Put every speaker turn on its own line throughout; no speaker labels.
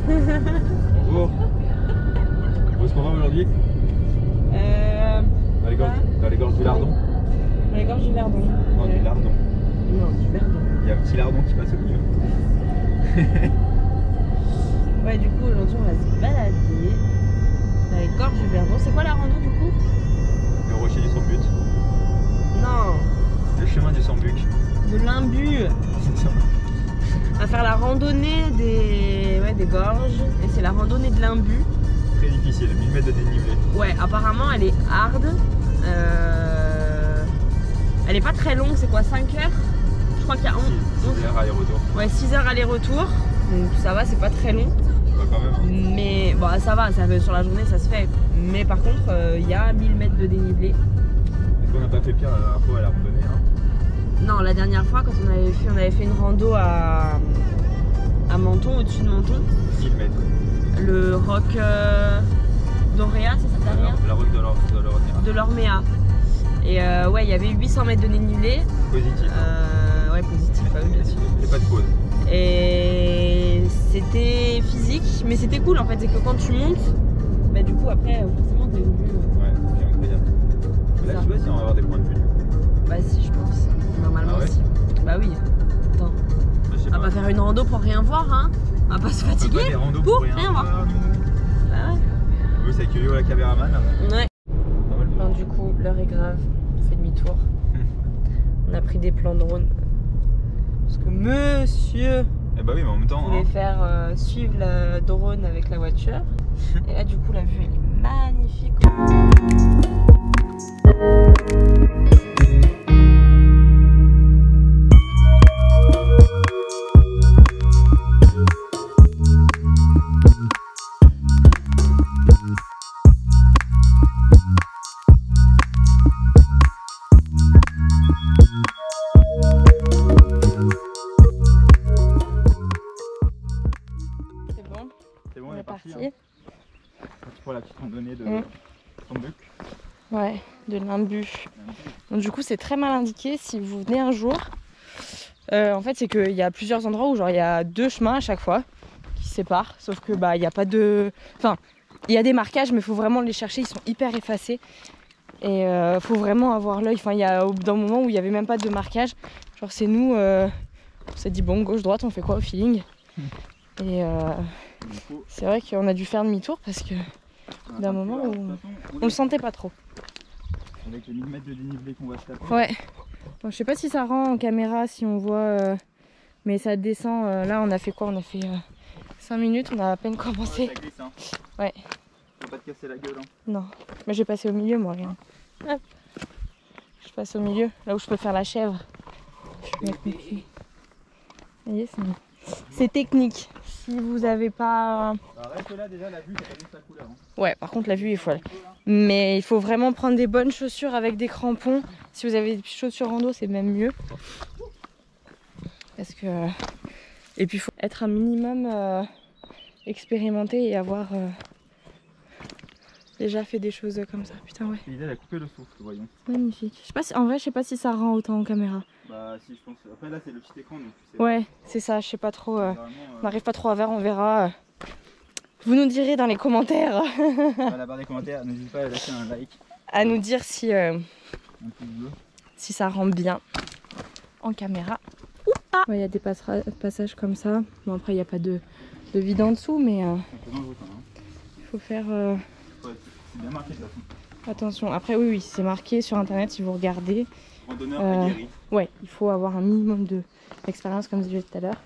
Bonjour. Où est-ce qu'on va aujourd'hui? Dans les gorges du Lardon.
Dans les gorges du Verdon.
Non, du Lardon.
Non, du Verdon.
Il y a un petit lardon qui passe au milieu.
Ouais, du coup, aujourd'hui, on va se balader dans les gorges du Verdon. C'est quoi la rando, du coup?
Le rocher du Sans-But.
Non,
Le chemin du Sans-Buc.
de l'Imbu.
C'est ça.
On va faire la randonnée des gorges. Et c'est la randonnée de l'Imbu.
Très difficile, 1000 mètres de dénivelé.
Ouais, apparemment, elle est hard. Elle est pas très longue, c'est quoi, 5 heures? Je crois qu'il y a
6 heures aller-retour.
Ouais, 6 heures aller-retour. Donc ça va, c'est pas très long.
Bah, quand même. Hein.
Mais bon, ça va, sur la journée ça se fait. Mais par contre, il y a 1000 mètres de dénivelé.
Est-ce qu'on n'a pas fait pire la dernière fois à la randonnée hein?
Non, la dernière fois, quand on avait fait une rando à Menton, au-dessus de Menton.
1000 mètres.
Le roc d'Oréa, c'est ça derrière?
La roque de
l'Orméa. Et ouais, il y avait 800 mètres de dénivelé.
Positif.
Ouais, positif, bah oui, bien sûr.
Et pas de pause.
Et c'était physique, mais c'était cool en fait, c'est que quand tu montes, bah du coup après forcément t'as une vue.
Ouais, c'est incroyable. Là
Ça.
je sais pas si on va avoir des points de vue.
Bah si, je pense. Normalement
Ah ouais
si. Bah oui. Attends.
Je sais
On va pas faire une rando pour rien voir, hein. On va pas se
On fait
fatiguer
pas des randos
pour
rien
rien voir.
nous.
Bah ouais.
Vous c'est Curio la caméraman.
Ouais.
Pas mal de
Bon, du coup, l'heure est grave. On fait demi-tour. On a pris des plans de drone. Parce que monsieur
Eh bah oui mais en même temps.
voulait
Hein.
faire suivre le drone avec la voiture. Et là, du coup, la vue elle est magnifique.
C'est bon,
On
on
est
est parti.
parti.
Hein. Pour la petite randonnée de Sans-Buc.
Ouais, de l'Imbu. Donc du coup, c'est très mal indiqué si vous venez un jour. En fait, c'est qu'il y a plusieurs endroits où genre il y a 2 chemins à chaque fois qui se séparent. Sauf que bah il n'y a pas de... Enfin, il y a des marquages, mais il faut vraiment les chercher. Ils sont hyper effacés. Et faut vraiment avoir l'œil. Enfin, il y a d'un moment où il n'y avait même pas de marquage. Genre c'est nous, on s'est dit bon, gauche, droite, on fait quoi au feeling. Et c'est vrai qu'on a dû faire demi-tour parce que d'un moment où on le sentait pas trop.
Avec les 1000 mètres de dénivelé qu'on va se taper.
Ouais. Bon, je sais pas si ça rend en caméra, si on voit, mais ça descend. Là, on a fait quoi? On a fait 5 minutes, on a à peine commencé.
Ça glisse, hein.
Ouais.
Faut pas te casser la gueule. Hein.
Non, mais je vais passer au milieu, moi. Regarde. Hop. Je passe au milieu, là où je peux faire la chèvre. Je vais mettre mes pieds. Vous voyez, c'est technique. Si vous avez pas...
Reste là déjà, la vue, c'est pas juste la couleur. Hein.
Ouais, par contre, la vue est folle. Mais il faut vraiment prendre des bonnes chaussures avec des crampons. Si vous avez des chaussures rando, c'est même mieux. Parce que... Et puis, il faut être un minimum expérimenté et avoir déjà fait des choses comme ça. Putain, ouais.
L'idée, elle a coupé le souffle, voyons.
Magnifique. Je sais pas si... En vrai, je sais pas si ça rend autant en caméra.
Bah si, je pense. Après là, c'est le petit écran, donc tu sais.
Ouais, c'est ça, je sais pas trop. On n'arrive pas trop à voir, on verra. Vous nous direz dans les commentaires.
À la barre des commentaires, n'hésitez pas à lâcher un like.
À nous dire si,
Un pouce bleu.
si ça rend bien en caméra ou pas. Il y a des passages comme ça. Bon, après, il n'y a pas de vide en dessous, mais il faut faire
Ouais, c'est bien marqué de toute façon.
attention. Après, oui, c'est marqué sur internet si vous regardez.
Randonneur aguerri.
Ouais, il faut avoir un minimum d'expérience, comme je disais tout à l'heure.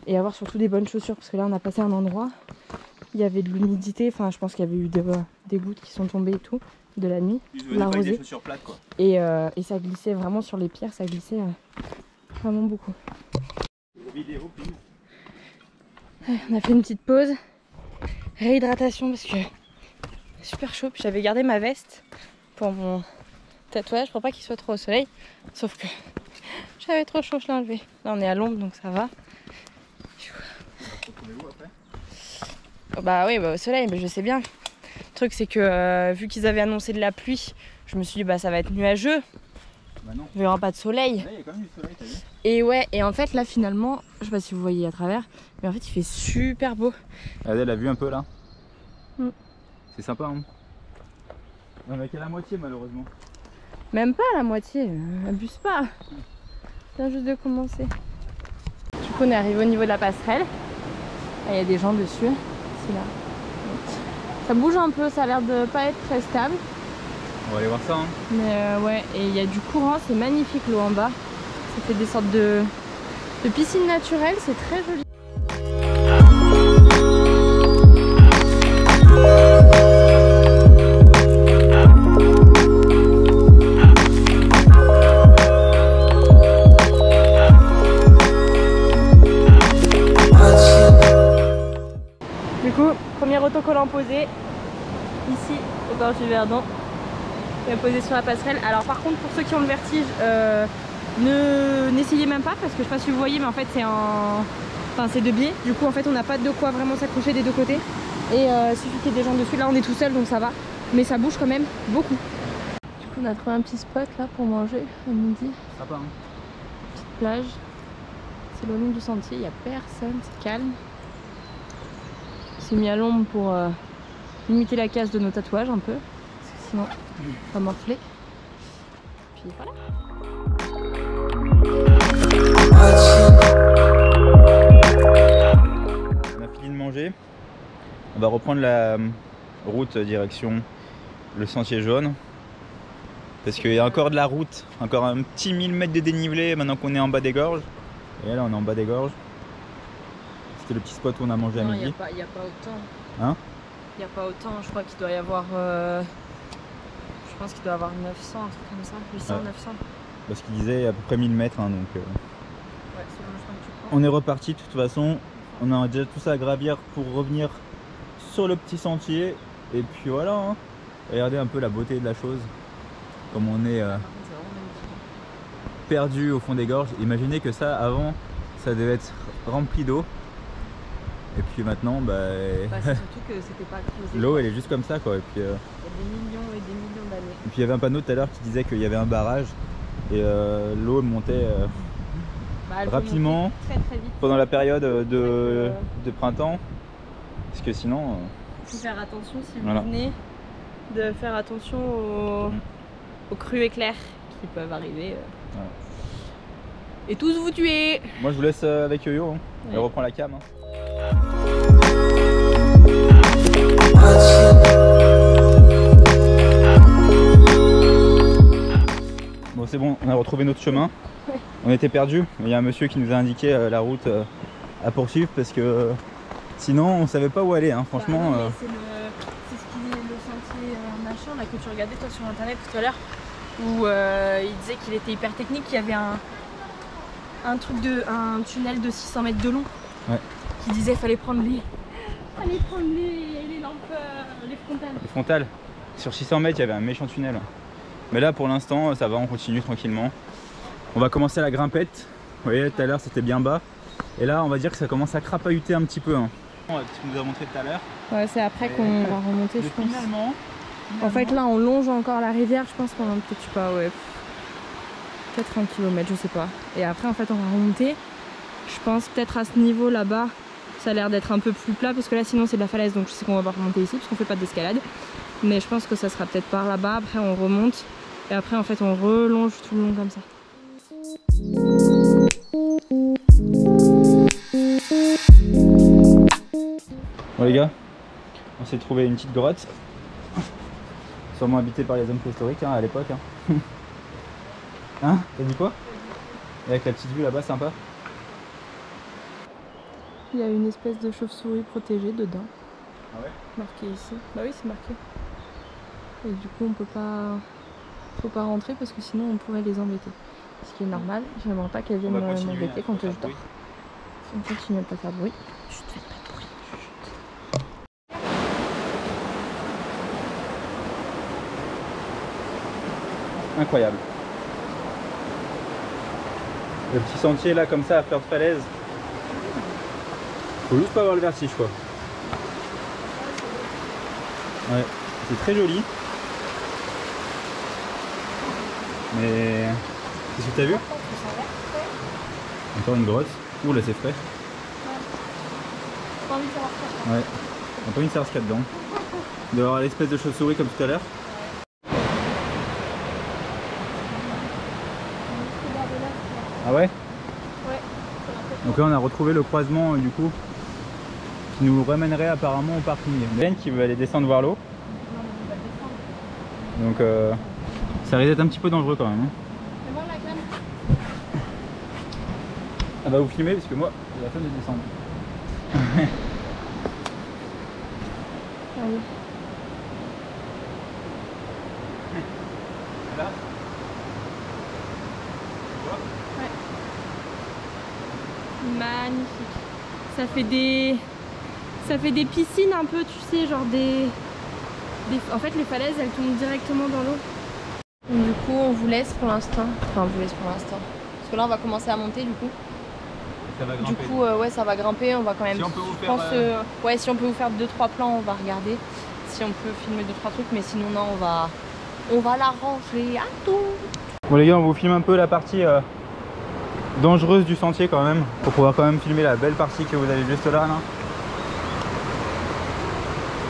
Et avoir surtout des bonnes chaussures, parce que là, on a passé un endroit, il y avait de l'humidité, enfin, je pense qu'il y avait eu des gouttes qui sont tombées et tout, de la nuit.
Ils venaient avec des chaussures plates, quoi.
Et ça glissait vraiment sur les pierres, ça glissait vraiment beaucoup.
Vidéo, please.
On a fait une petite pause, réhydratation, parce que super chaud. Puis j'avais gardé ma veste pour mon tatouage pour pas qu'il soit trop au soleil, sauf que j'avais trop chaud, je l'ai enlevé. Là on est à l'ombre donc ça va.
Retrouvez-vous après?
Bah oui, bah, au soleil, mais je sais bien. Le truc c'est que vu qu'ils avaient annoncé de la pluie, je me suis dit bah ça va être nuageux.
Bah non.
Il n'y aura pas de soleil.
Là, il y a quand même du soleil, t'as vu?
Et ouais, et en fait là finalement, je sais pas si vous voyez à travers, mais en fait il fait super beau.
Regardez la vue un peu là.
Mm.
C'est sympa hein. On est qu'à la moitié malheureusement.
Même pas la moitié, abuse pas. Ça vient juste de commencer. Du coup on est arrivé au niveau de la passerelle. Il y a des gens dessus. C'est là. Ça bouge un peu, ça a l'air de pas être très stable.
On va aller voir ça hein.
Mais ouais, et il y a du courant, c'est magnifique l'eau en bas. Ça fait des sortes de piscines naturelles, c'est très joli. Du coup, premier autocollant posé ici au bord du Verdon. Et posé sur la passerelle. Alors par contre pour ceux qui ont le vertige, n'essayez même pas parce que je sais pas si vous voyez mais en fait c'est c'est de biais. Du coup en fait on n'a pas de quoi vraiment s'accrocher des deux côtés. Et il suffit qu'il y ait des gens dessus. Là on est tout seul donc ça va. Mais ça bouge quand même beaucoup. Du coup on a trouvé un petit spot là pour manger à midi.
Sympa hein.
Petite plage. C'est le long du sentier, il n'y a personne, c'est calme. On s'est mis à l'ombre pour limiter la casse de nos tatouages un peu. Parce que sinon on va morfler. Puis voilà.
On a fini de manger. On va reprendre la route direction le sentier jaune. Parce qu'il y a encore de la route, encore un petit 1000 mètres de dénivelé maintenant qu'on est en bas des gorges. Et là on est en bas des gorges. C'était le petit spot où on a mangé à
Non,
midi.
il n'y a pas autant.
Hein?
Il n'y a pas autant, je crois qu'il doit y avoir... je pense qu'il doit y avoir 900, un truc comme ça, 800,
ouais.
900.
Parce qu'il disait à peu près 1000 mètres hein, donc...
Ouais, selon le chemin que tu prends.
On est reparti de toute façon. On a déjà tout ça à gravir pour revenir sur le petit sentier. Et puis voilà, hein. Regardez un peu la beauté de la chose. Comme on est perdu au fond des gorges. Imaginez que ça, avant, ça devait être rempli d'eau. Et puis maintenant,
c'est surtout que c'était pas creusé.
l'eau elle est juste comme ça quoi. Et puis,
il y a des millions et des millions d'années.
Et puis il y avait un panneau tout à l'heure qui disait qu'il y avait un barrage. Et l'eau montait rapidement
très, très vite.
pendant la période de printemps. Parce que sinon...
Il faut faire attention si vous
voilà.
venez, de faire attention aux crues éclairs qui peuvent arriver.
Voilà.
Et tous vous tuer.
Moi je vous laisse avec Yo-Yo, hein. Elle reprend la cam. Hein. Bon c'est bon, on a retrouvé notre chemin.
Ouais.
On était perdus, il y a un monsieur qui nous a indiqué la route à poursuivre parce que sinon on savait pas où aller hein, franchement.
Bah, c'est ce qui est le sentier machin là que tu regardais toi sur internet tout à l'heure où il disait qu'il était hyper technique, qu'il y avait un tunnel de 600 mètres de long.
Ouais.
Qui disait fallait prendre les lampes, les frontales.
Les frontales. Sur 600 mètres il y avait un méchant tunnel. Mais là pour l'instant ça va, on continue tranquillement. On va commencer la grimpette. Vous voyez tout à l'heure c'était bien bas. Et là on va dire que ça commence à crapahuter un petit peu. Hein. Ce qu'on nous a montré tout à l'heure.
Ouais, c'est après qu'on va remonter je pense.
Finalement,
En fait là on longe encore la rivière je pense pendant peut-être je sais pas ouais. Peut-être 1 km je sais pas. Et après en fait on va remonter. Je pense peut-être à ce niveau là-bas. Ça a l'air d'être un peu plus plat parce que là sinon c'est de la falaise donc je sais qu'on va pas remonter ici parce qu'on fait pas d'escalade. Mais je pense que ça sera peut-être par là-bas, après on remonte et après en fait on relonge tout le long comme ça.
Bon les gars, on s'est trouvé une petite grotte. Sûrement habitée par les hommes préhistoriques hein, à l'époque. Hein, hein t'as dit quoi? Et avec la petite vue là-bas sympa.
Il y a une espèce de chauve-souris protégée dedans.
Ah ouais?
Marqué ici. Bah oui c'est marqué. Et du coup on peut pas... Faut pas rentrer parce que sinon on pourrait les embêter. Ce qui est normal, j'aimerais pas qu'elles viennent m'embêter quand je dors. On continue à pas faire de bruit. Chut, faites pas de bruit. Chut.
Incroyable. Le petit sentier là comme ça à fleur de falaise. Faut juste pas avoir le vertige quoi. Ouais, c'est très joli. Mais Qu'est-ce que t'as vu? Encore une grotte. Ouh là c'est frais.
Pas envie de savoir ça.
Ouais. On a pas envie de savoir ce qu'il y a dedans. Il doit y avoir l'espèce de chauve-souris comme tout à l'heure. Ah ouais?
Ouais.
Donc là on a retrouvé le croisement du coup qui nous ramènerait apparemment au parking. Ben qui veut aller descendre voir l'eau. Donc ça risque d'être un petit peu dangereux quand même. Hein.
Mais moi la canne.
Ah bah vous filmez parce que moi j'ai la flemme de descendre.
Ah oui.
Là.
Ouais. Magnifique. Ça fait des piscines un peu, tu sais, genre en fait les falaises elles tombent directement dans l'eau. Du coup on vous laisse pour l'instant. Enfin on vous laisse pour l'instant. Parce que là on va commencer à monter du coup.
Ça va grimper.
Du coup ouais ça va grimper, on va quand même.
Si on peut vous
je
faire,
pense ouais si on peut vous faire 2-3 plans on va regarder. Si on peut filmer 2-3 trucs, mais sinon non on va l'arranger à tout.
Bon les gars, on vous filme un peu la partie dangereuse du sentier quand même, pour pouvoir quand même filmer la belle partie que vous avez juste là.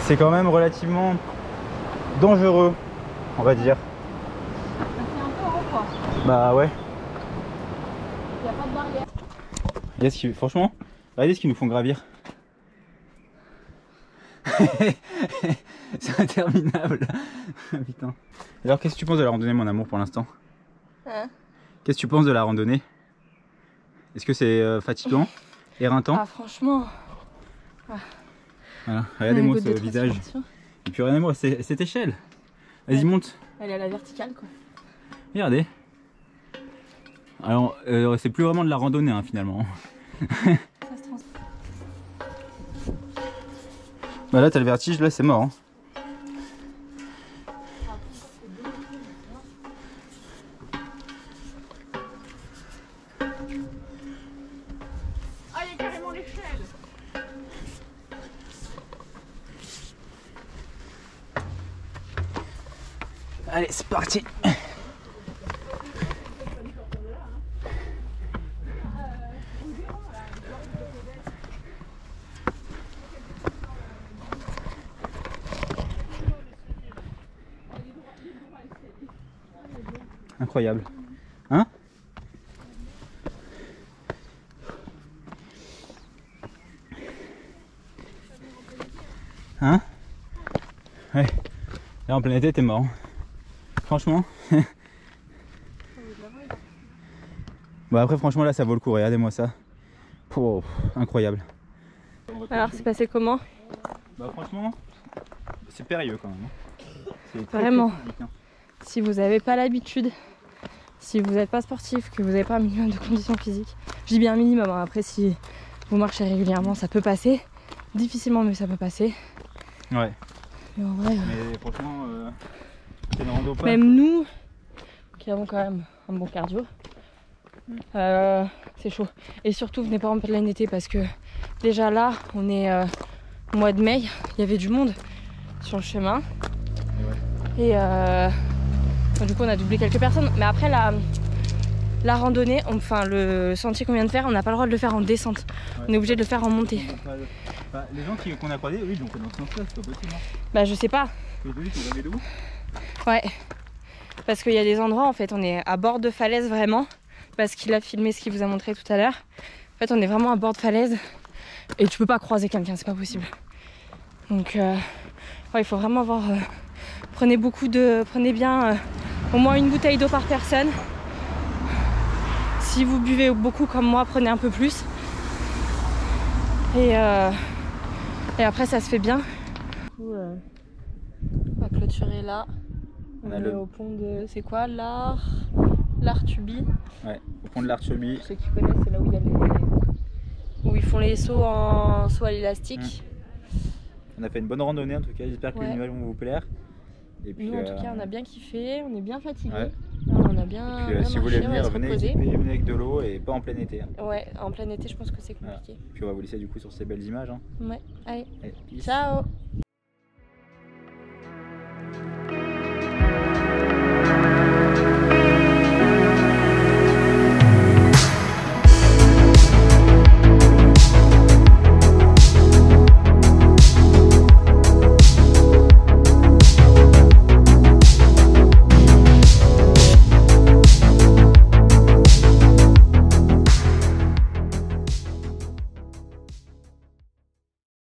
C'est quand même relativement dangereux, on va dire.
C'est un peu haut quoi.
Bah ouais.
Il n'y a pas de barrière.
Franchement, regardez ce qu'ils nous font gravir. C'est interminable. Putain. Alors qu'est-ce que tu penses de la randonnée mon amour pour l'instant?
Hein?
Qu'est-ce que tu penses de la randonnée? Est-ce que c'est fatigant, éreintant?
Ah franchement.
Voilà, regardez-moi ce visage. Et puis regardez-moi cette échelle. Vas-y monte.
Elle est à la verticale quoi.
Regardez. Alors c'est plus vraiment de la randonnée hein, finalement.
Ça se transforme.
Bah là t'as le vertige, là c'est mort. Hein.
Ah il y a carrément l'échelle.
Allez c'est parti. Incroyable. Hein? Hein? Ouais. Là en plein été t'es mort. Franchement. Bon après franchement là ça vaut le coup, regardez-moi ça. Oh, incroyable.
Alors c'est passé comment?
Bah franchement c'est périlleux quand même. C'est très,
vraiment.
très physique, hein.
Si vous n'avez pas l'habitude, si vous n'êtes pas sportif, que vous n'avez pas un minimum de conditions physiques, je dis bien un minimum, hein. Après si vous marchez régulièrement ça peut passer, difficilement mais ça peut passer.
Ouais.
Mais en vrai,
mais franchement c'est une rando pas.
même nous qui avons quand même un bon cardio, c'est chaud. Et surtout venez pas en plein été parce que déjà là on est au mois de mai, il y avait du monde sur le chemin. Et du coup on a doublé quelques personnes. Mais après la randonnée, enfin le sentier qu'on vient de faire, on n'a pas le droit de le faire en descente. Ouais. On est obligé de le faire en montée.
Bah, les gens qu'on a croisés, oui, donc dans ce sens-là, c'est pas possible. Hein.
Bah je sais pas. Ouais. Parce qu'il y a des endroits en fait, on est à bord de falaise vraiment. Parce qu'il a filmé ce qu'il vous a montré tout à l'heure. En fait on est vraiment à bord de falaise. Et tu peux pas croiser quelqu'un, c'est pas possible. Donc ouais, il faut vraiment avoir... prenez bien au moins une bouteille d'eau par personne. Si vous buvez beaucoup comme moi, prenez un peu plus. Et après ça se fait bien. Du coup, on va clôturer là. On est au pont de... C'est quoi? L'Artuby.
Ouais, au pont de l'Artuby.
Ceux qui connaissent, c'est là où il y a où ils font les sauts en saut à l'élastique.
On a fait une bonne randonnée en tout cas, j'espère que les images vont vous plaire. Et puis,
nous en tout cas on a bien kiffé, on est bien fatigué.
Ouais.
On a bien,
et puis, si vous voulez venir, venez avec de l'eau et pas en plein été. Hein.
Ouais, en plein été je pense que c'est compliqué.
Voilà. Puis on va vous laisser du coup sur ces belles images. Hein.
Ouais, allez.
Allez,
ciao.